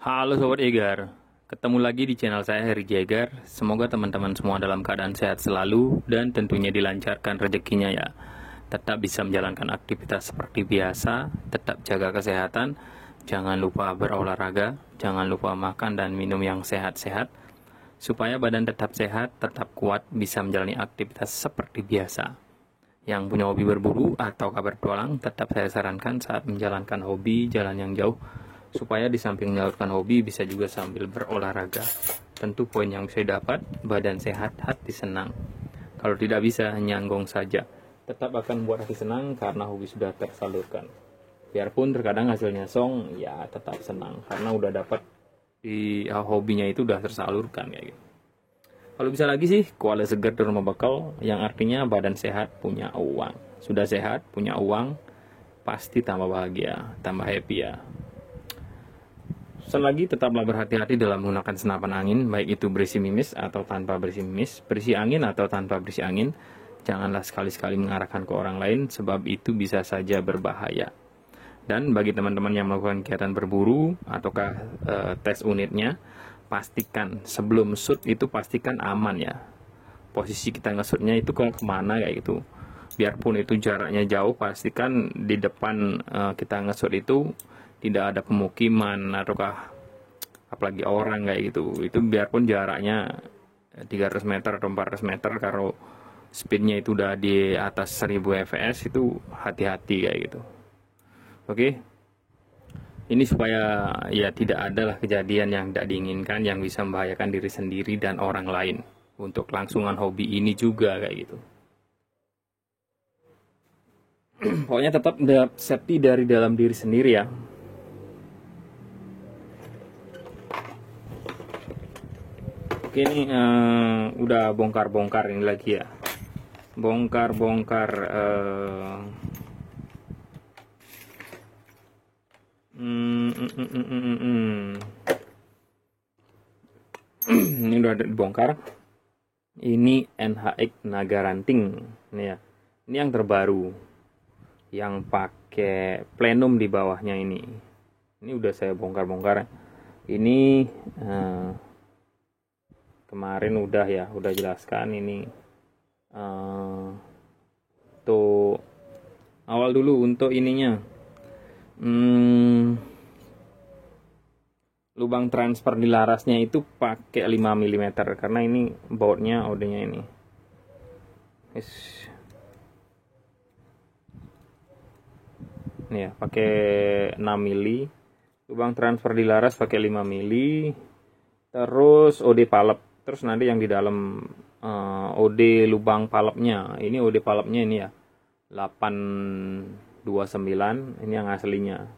Halo Sobat Egar, ketemu lagi di channel saya Heri Jagar. Semoga teman-teman semua dalam keadaan sehat selalu dan tentunya dilancarkan rezekinya ya. Tetap bisa menjalankan aktivitas seperti biasa, tetap jaga kesehatan, jangan lupa berolahraga, jangan lupa makan dan minum yang sehat-sehat, supaya badan tetap sehat, tetap kuat, bisa menjalani aktivitas seperti biasa. Yang punya hobi berburu atau berpetualang, tetap saya sarankan saat menjalankan hobi jalan yang jauh, supaya di samping menyalurkan hobi bisa juga sambil berolahraga. Tentu poin yang bisa didapat, badan sehat, hati senang. Kalau tidak bisa, nyanggong saja. Tetap akan membuat hati senang karena hobi sudah tersalurkan. Biarpun terkadang hasilnya song, ya tetap senang karena udah dapat di hobinya itu udah tersalurkan kayak gitu. Kalau bisa lagi sih, kuala segar di rumah bakal, yang artinya badan sehat, punya uang. Sudah sehat, punya uang, pasti tambah bahagia, tambah happy ya. Pesan lagi, tetaplah berhati-hati dalam menggunakan senapan angin, baik itu berisi mimis atau tanpa berisi mimis, berisi angin atau tanpa berisi angin. Janganlah sekali-sekali mengarahkan ke orang lain, sebab itu bisa saja berbahaya. Dan bagi teman-teman yang melakukan kegiatan berburu ataukah tes unitnya, pastikan sebelum shoot itu pastikan aman ya. Posisi kita nge-shootnya itu kemana kayak gitu. Biarpun itu jaraknya jauh, pastikan di depan kita nge-shoot itu tidak ada pemukiman ataukah apalagi orang kayak gitu. Itu biarpun jaraknya 300 meter atau 400 meter, kalau speednya itu udah di atas 1000 fps, itu hati-hati kayak gitu. Oke, ini supaya ya tidak adalah kejadian yang tidak diinginkan yang bisa membahayakan diri sendiri dan orang lain. Untuk kelangsungan hobi ini juga kayak gitu. Pokoknya tetap safety dari dalam diri sendiri ya. Oke, ini udah bongkar-bongkar ini lagi ya. Bongkar-bongkar ini udah dibongkar. Ini NHX Nagaranting ini ya. Ini yang terbaru, yang pakai plenum di bawahnya ini. Ini udah saya bongkar-bongkar. Ini kemarin udah ya, udah jelaskan ini. Tuh awal dulu untuk ininya. Lubang transfer di larasnya itu pakai 5 mm karena ini bautnya OD-nya ini. Ini ya, pakai 6 mili. Lubang transfer di laras pakai 5 mili. Terus OD palep. Terus nanti yang di dalam OD lubang palepnya. Ini OD palepnya ini ya. 829, ini yang aslinya.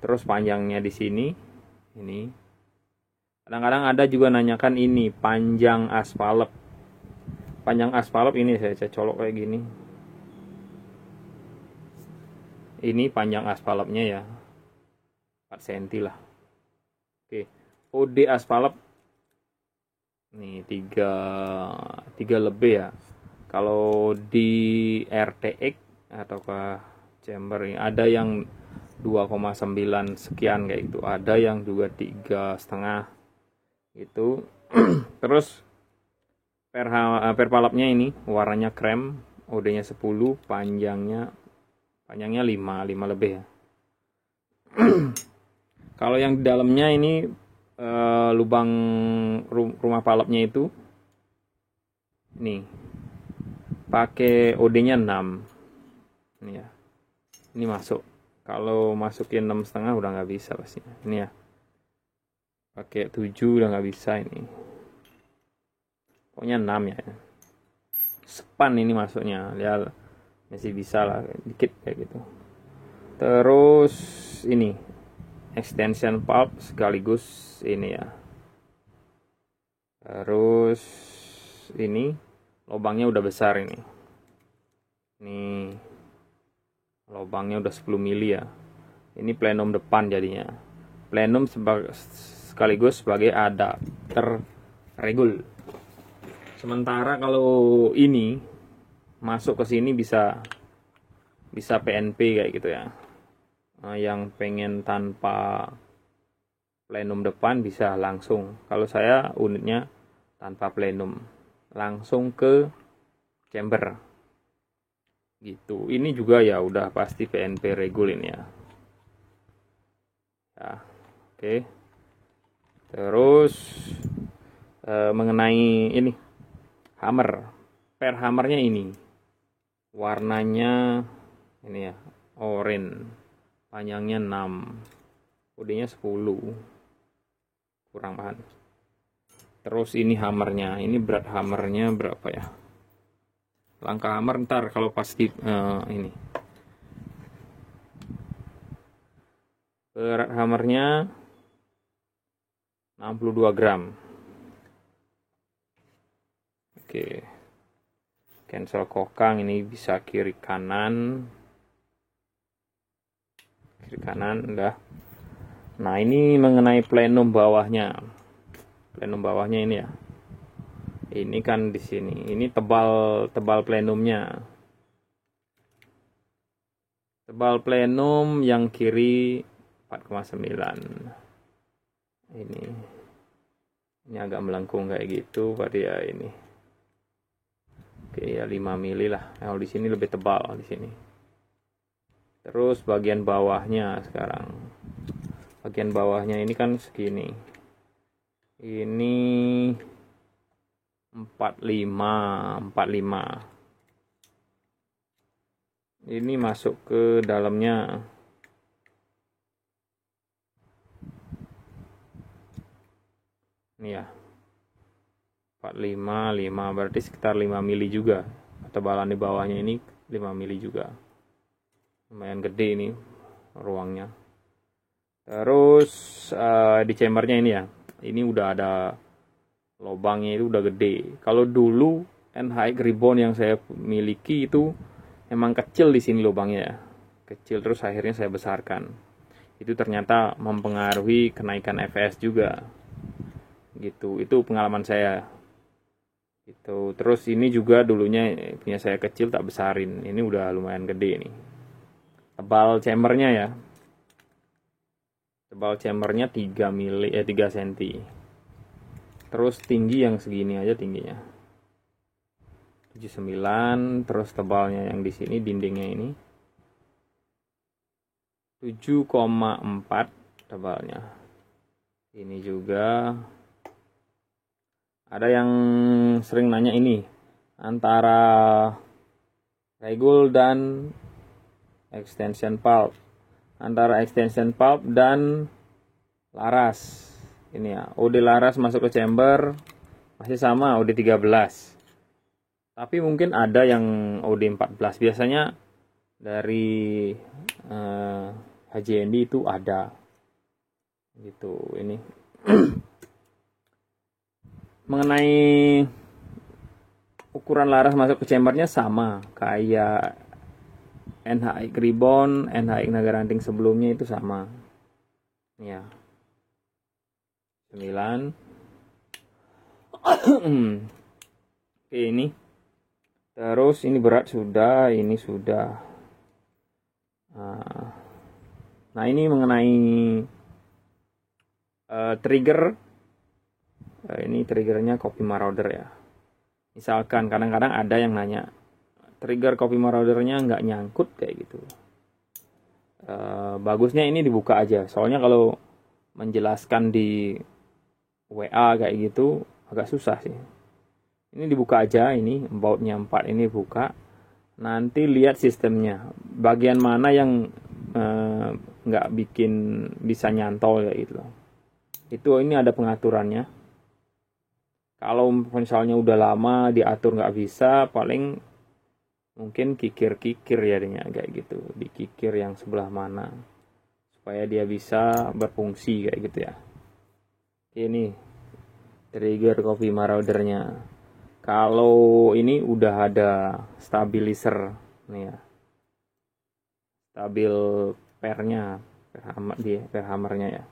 Terus panjangnya di sini ini. Kadang-kadang ada juga nanyakan ini panjang aspalep. Panjang aspalep ini saya colok kayak gini. Ini panjang aspalepnya ya 4 cm lah. Oke, OD aspalep nih 3 lebih ya. Kalau di RTX ataukah chamber ini ada yang 2,9 sekian kayak gitu, ada yang juga 3,5 itu. Terus per palapnya ini warnanya krem, OD-nya 10, panjangnya 5 lebih ya. Kalau yang di dalamnya ini lubang rumah palapnya itu nih pakai OD-nya 6 ini ya. Ini masuk. Kalau masukin 6,5 udah nggak bisa pasti. Ini ya. Pakai 7 udah nggak bisa ini. Pokoknya 6 ya. Span ini masuknya. Ya masih bisa lah, dikit kayak gitu. Terus ini extension pulp sekaligus ini ya. Terus ini lubangnya udah besar ini. Ini lubangnya udah 10 mili ya. Ini plenum depan jadinya. Plenum sekaligus sebagai adapter regul. Sementara kalau ini masuk ke sini bisa PNP kayak gitu ya. Yang pengen tanpa plenum depan bisa langsung. Kalau saya unitnya tanpa plenum, langsung ke chamber gitu. Ini juga ya udah pasti PNP regul ini ya. Oke. Terus mengenai ini hammer, per hammernya ini warnanya ini ya, oranye, panjangnya 6, OD-nya 10, kurang bahan. Terus ini hammernya, ini berat hammernya berapa ya? Langkah hammer ntar kalau pasti ini. Berat hammernya 62 gram. Oke. Cancel kokang ini bisa kiri kanan. Kiri kanan udah. Nah, ini mengenai plenum bawahnya. Plenum bawahnya ini ya. Ini kan di sini. Ini tebal plenumnya. Tebal plenum yang kiri 4,9. Ini agak melengkung kayak gitu pada ya ini. Oke ya 5 mili lah. Kalau di sini lebih tebal di sini. Terus bagian bawahnya sekarang. Bagian bawahnya ini kan segini. Ini 45. Ini masuk ke dalamnya. Ini ya. 45, 5 berarti sekitar 5 mili juga. Tebalan di bawahnya ini 5 mili juga. Lumayan gede ini ruangnya. Terus di chambernya ini ya. Ini udah ada lubangnya, itu udah gede. Kalau dulu NHX Ribbon yang saya miliki itu emang kecil di sini lubangnya ya. Kecil, terus akhirnya saya besarkan. Itu ternyata mempengaruhi kenaikan FPS juga. Gitu. Itu pengalaman saya. Gitu. Terus ini juga dulunya punya saya kecil tak besarin. Ini udah lumayan gede nih. Tebal chambernya ya. Tebal chambernya 3 cm. Terus tinggi yang segini aja tingginya. 79, terus tebalnya yang di sini dindingnya ini 7,4 tebalnya. Ini juga ada yang sering nanya ini antara regul dan extension pulp. Antara extension pulp dan laras. Ini ya, OD laras masuk ke chamber masih sama OD 13. Tapi mungkin ada yang OD 14. Biasanya dari HJND itu ada. Gitu ini. Mengenai ukuran laras masuk ke chambernya sama kayak NHX Ribbon, NHX Naga Ranting sebelumnya itu sama. Ya. 9. Oke, ini. Terus ini berat sudah, ini sudah. Nah, ini mengenai trigger. Ini triggernya Copy Marauder ya. Misalkan kadang-kadang ada yang nanya, trigger Copy Maraudernya nggak nyangkut kayak gitu. Bagusnya ini dibuka aja. Soalnya kalau menjelaskan di WA kayak gitu agak susah sih. Ini dibuka aja, ini bautnya 4 ini buka. Nanti lihat sistemnya. Bagian mana yang nggak bikin bisa nyantol kayak gitu. Itu ini ada pengaturannya. Kalau misalnya udah lama diatur nggak bisa, paling mungkin kikir-kikir jadinya kayak gitu. Dikikir yang sebelah mana supaya dia bisa berfungsi kayak gitu ya. Ini trigger Copy Maraudernya. Kalau ini udah ada stabilizer nih ya. Stabil pernya, per hammernya ya.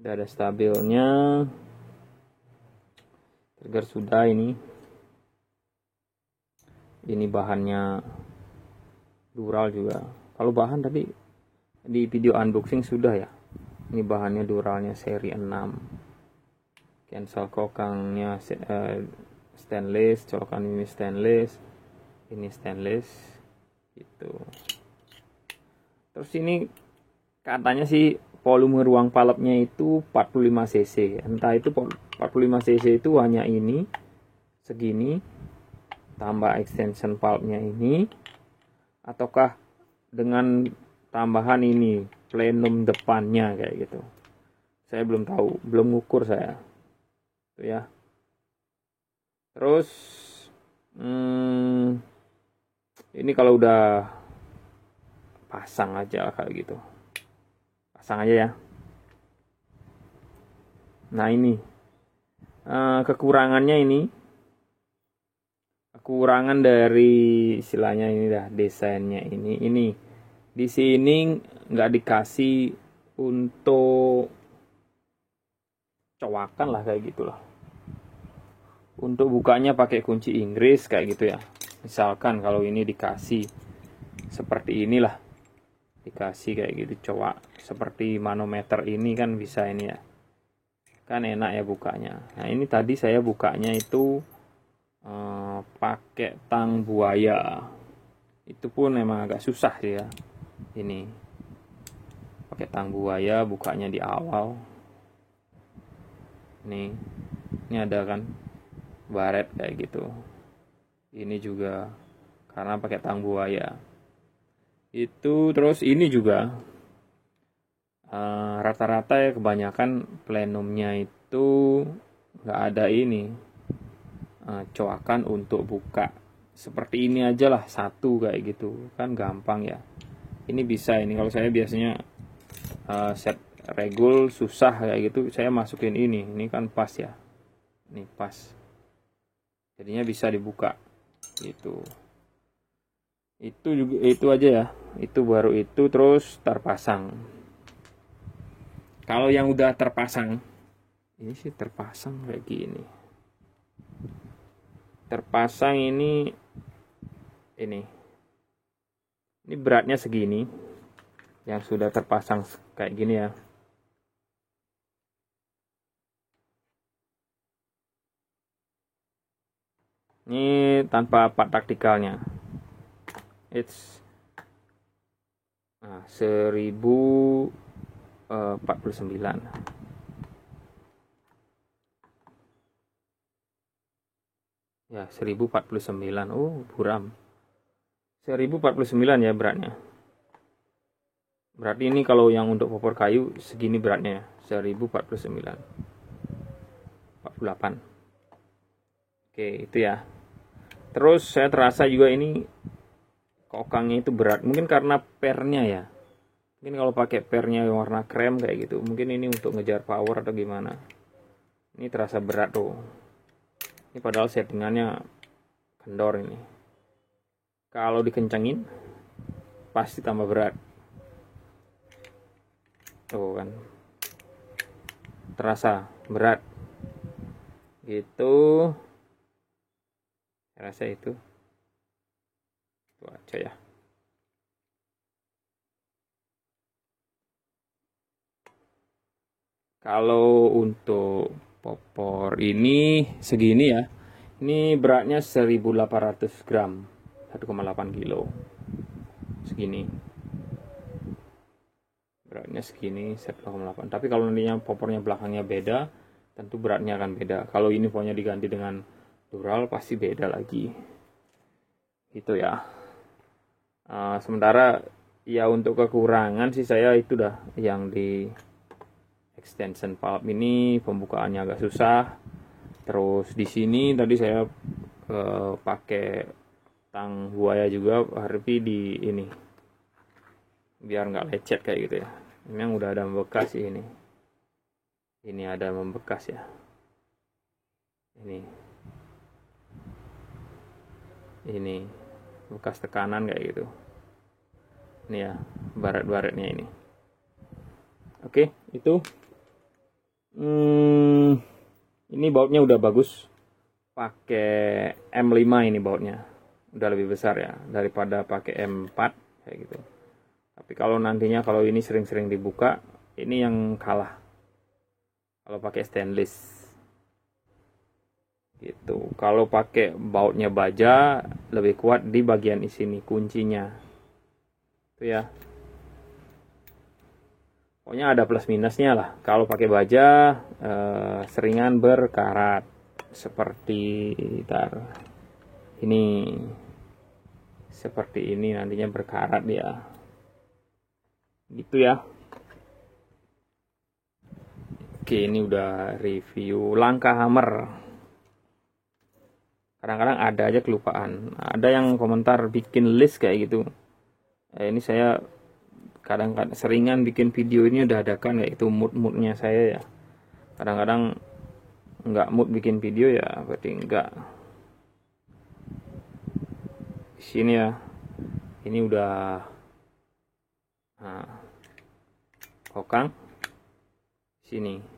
Udah ada stabilnya. Trigger sudah ini. Ini bahannya Dural juga. Kalau bahan tadi di video unboxing sudah ya. Ini bahannya duralnya seri 6. Cancel kokangnya stainless, colokan ini stainless, ini stainless gitu. Terus ini katanya sih volume ruang palapnya itu 45 cc. Entah itu 45 cc itu hanya ini segini tambah extension palpnya ini, ataukah dengan tambahan ini plenum depannya kayak gitu. Saya belum tahu, belum ngukur saya. Tuh ya. Terus ini kalau udah pasang aja kayak gitu. Pasang aja ya. Nah ini kekurangannya ini. Kekurangan dari istilahnya ini dah, desainnya ini. Di sini nggak dikasih untuk cowakan lah kayak gitulah. Untuk bukanya pakai kunci Inggris kayak gitu ya. Misalkan kalau ini dikasih seperti inilah, dikasih kayak gitu cowak seperti manometer ini kan bisa ini ya, kan enak ya bukanya. Nah ini tadi saya bukanya itu pakai tang buaya, itu pun memang agak susah sih ya. Ini pakai tang buaya, bukanya di awal. Ini ada kan baret kayak gitu. Ini juga karena pakai tang buaya. Itu terus ini juga rata-rata ya kebanyakan plenumnya itu nggak ada ini coakan untuk buka. Seperti ini aja lah, satu kayak gitu kan gampang ya. Ini bisa, ini kalau saya biasanya set regul susah kayak gitu, saya masukin ini kan pas ya, ini pas, jadinya bisa dibuka gitu. Itu juga itu aja ya, itu baru itu terus terpasang. Kalau yang udah terpasang, ini sih terpasang kayak gini. Terpasang ini beratnya segini, yang sudah terpasang kayak gini ya. Ini tanpa part taktikalnya. It's 1049. Ya 1049. Oh buram, 1049 ya beratnya. Berarti ini kalau yang untuk popor kayu segini beratnya, 1049, 48. Oke itu ya. Terus saya terasa juga ini kokangnya itu berat, mungkin karena pernya ya. Mungkin kalau pakai pernya yang warna krem kayak gitu, mungkin ini untuk ngejar power atau gimana. Ini terasa berat tuh. Ini padahal settingannya kendor ini. Kalau dikencengin pasti tambah berat. Tuh kan. Terasa berat. Gitu. Saya rasa itu. Itu aja ya. Kalau untuk popor ini segini ya. Ini beratnya 1800 gram. 1,8 kilo. Segini. Beratnya segini 1,8. Tapi kalau nantinya popornya belakangnya beda, tentu beratnya akan beda. Kalau ini pokoknya diganti dengan dural pasti beda lagi. Gitu ya. Sementara ya untuk kekurangan sih saya itu dah yang di extension valve ini pembukaannya agak susah. Terus di sini tadi saya pakai tang buaya juga, harus di ini biar nggak lecet kayak gitu ya. Memang udah ada membekas sih ini. Ini ada membekas ya. Ini bekas tekanan kayak gitu. Ini ya baret-baretnya ini. Oke, itu. Ini bautnya udah bagus. Pakai M5 ini bautnya. Udah lebih besar ya daripada pakai M4 kayak gitu. Tapi kalau nantinya kalau ini sering-sering dibuka, ini yang kalah kalau pakai stainless gitu. Kalau pakai bautnya baja lebih kuat di bagian sini kuncinya itu ya. Pokoknya ada plus minusnya lah. Kalau pakai baja seringan berkarat seperti ini, seperti ini nantinya berkarat ya, gitu ya. Oke, ini udah review langkah hammer. Kadang-kadang ada aja kelupaan. Ada yang komentar bikin list kayak gitu. Ini saya kadang-kadang seringan bikin video ini udah ada kan kayak itu mood-moodnya saya ya. Kadang-kadang nggak mood bikin video ya berarti enggak. Di sini ya. Ini udah kokang sini.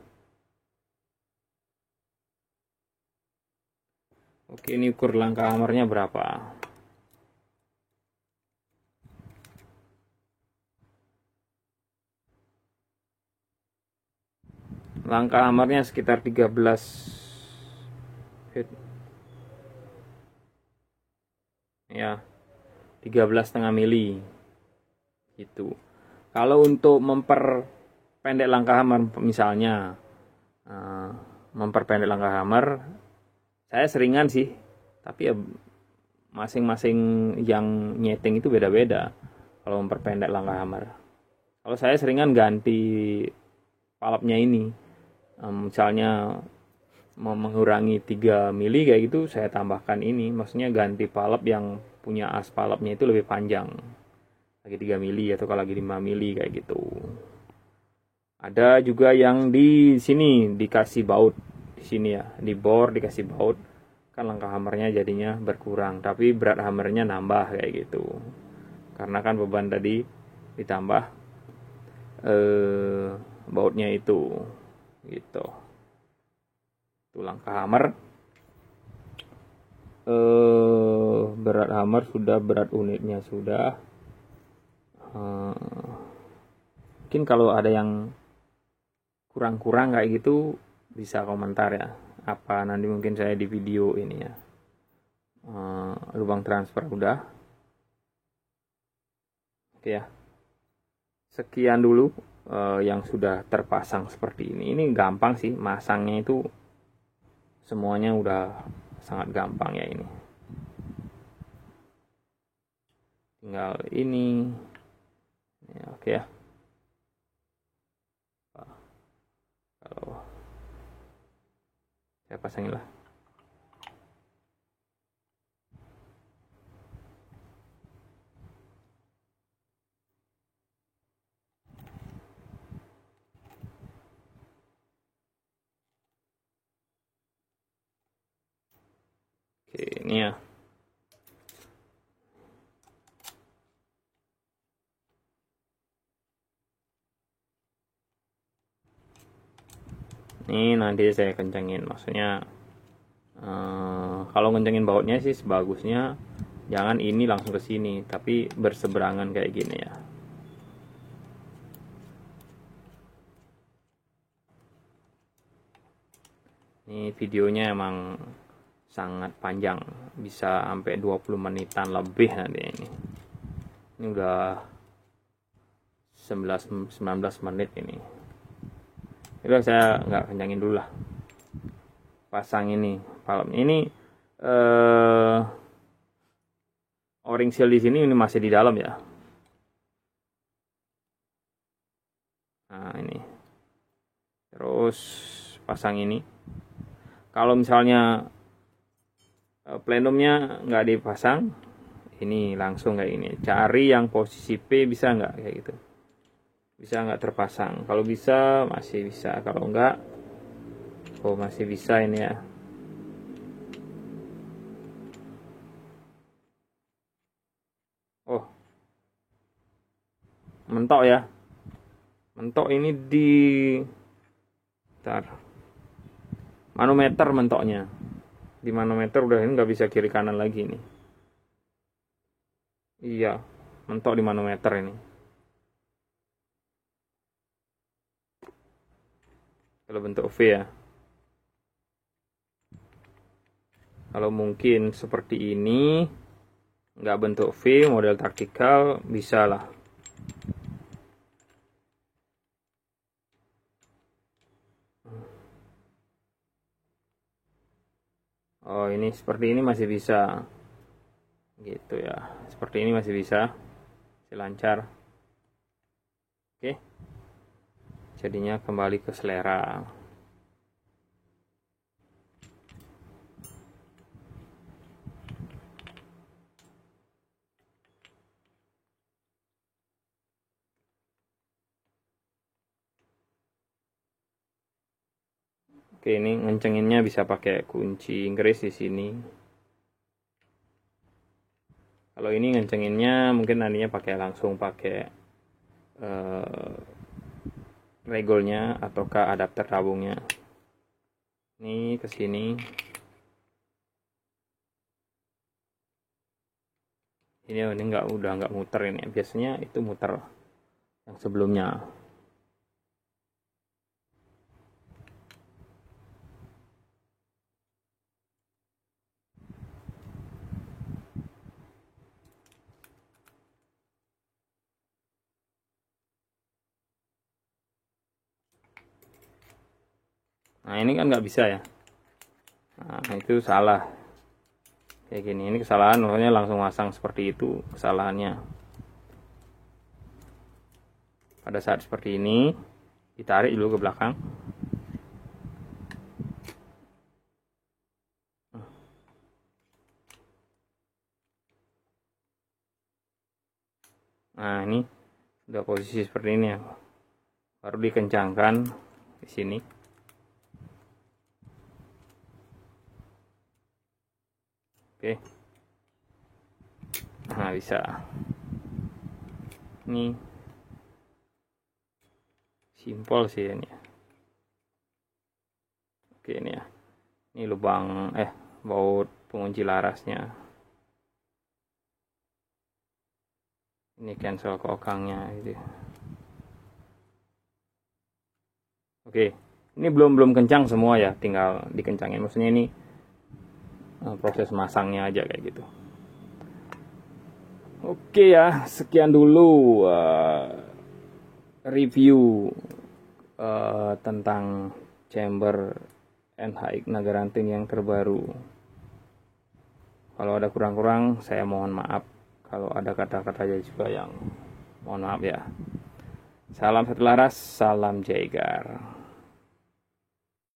Oke, ini ukur langkah hammernya berapa. Langkah hammernya sekitar 13 feet. Ya, 13,5 mili gitu. Kalau untuk memperpendek langkah hammer misalnya memperpendek langkah hammer, saya seringan sih, tapi ya masing-masing yang nyeting itu beda-beda kalau memperpendek langkah hammer. Kalau saya seringan ganti palapnya ini, misalnya mau mengurangi 3 mili kayak gitu, saya tambahkan ini, maksudnya ganti palap yang punya as palapnya itu lebih panjang, lagi 3 mili atau kalau lagi 5 mili kayak gitu. Ada juga yang di sini dikasih baut, di sini ya, di bor dikasih baut, kan langkah hammernya jadinya berkurang, tapi berat hammernya nambah kayak gitu, karena kan beban tadi ditambah bautnya itu gitu. Itu langkah hammer. Berat hammer sudah, berat unitnya sudah. Mungkin kalau ada yang kurang-kurang kayak gitu bisa komentar ya, apa nanti mungkin saya di video ini ya. Lubang transfer udah. Oke ya, sekian dulu yang sudah terpasang seperti ini. Ini gampang sih masangnya, itu semuanya udah sangat gampang ya ini. Tinggal ini ya, oke ya. Kalau saya pasangin lah. Oke, ini ya. Ini nanti saya kencengin, maksudnya kalau kencengin bautnya sih sebagusnya jangan ini langsung ke sini, tapi berseberangan kayak gini ya. Ini videonya emang sangat panjang, bisa sampai 20 menitan lebih nanti ini. Ini udah 19 menit ini. Udah saya nggak kencangin dulu lah. Pasang ini palem ini, o-ring seal di sini ini masih di dalam ya. Nah ini, terus pasang ini. Kalau misalnya plenumnya nggak dipasang, ini langsung kayak ini. Cari yang posisi P, bisa nggak kayak gitu? Bisa nggak terpasang? Kalau bisa masih bisa, kalau enggak, oh masih bisa ini ya. Oh, mentok ya, mentok ini di manometer, mentoknya di manometer udah, ini nggak bisa kiri kanan lagi ini. Iya, mentok di manometer ini. kalau bentuk V ya. Kalau mungkin seperti ini, nggak bentuk V, model taktikal, bisa lah. Oh, ini seperti ini masih bisa. Gitu ya. Seperti ini masih bisa. Masih lancar. Oke. Jadinya kembali ke selera. Oke, ini ngencenginnya bisa pakai kunci Inggris di sini. Kalau ini ngencenginnya mungkin nantinya langsung pakai regolnya ataukah adapter tabungnya. Ini ke sini. Ini udah nggak muter ini. Biasanya itu muter yang sebelumnya. Nah, ini kan nggak bisa ya. Nah, itu salah. Kayak gini, ini kesalahan, makanya langsung masang seperti itu kesalahannya. Pada saat seperti ini, ditarik dulu ke belakang. Nah, ini sudah posisi seperti ini ya. Baru dikencangkan di sini. Oke. Nah, bisa. Ini simpel sih ini ya. Oke, ini ya. Ini lubang baut pengunci larasnya. Ini cancel kokangnya gitu. Oke, ini belum kencang semua ya, tinggal dikencangin. Maksudnya ini proses masangnya aja kayak gitu. Oke ya, sekian dulu review tentang chamber NHX Nagaranting yang terbaru. Kalau ada kurang-kurang saya mohon maaf. Kalau ada kata-kata juga yang mohon maaf ya. Salam satu laras, salam Jaeger.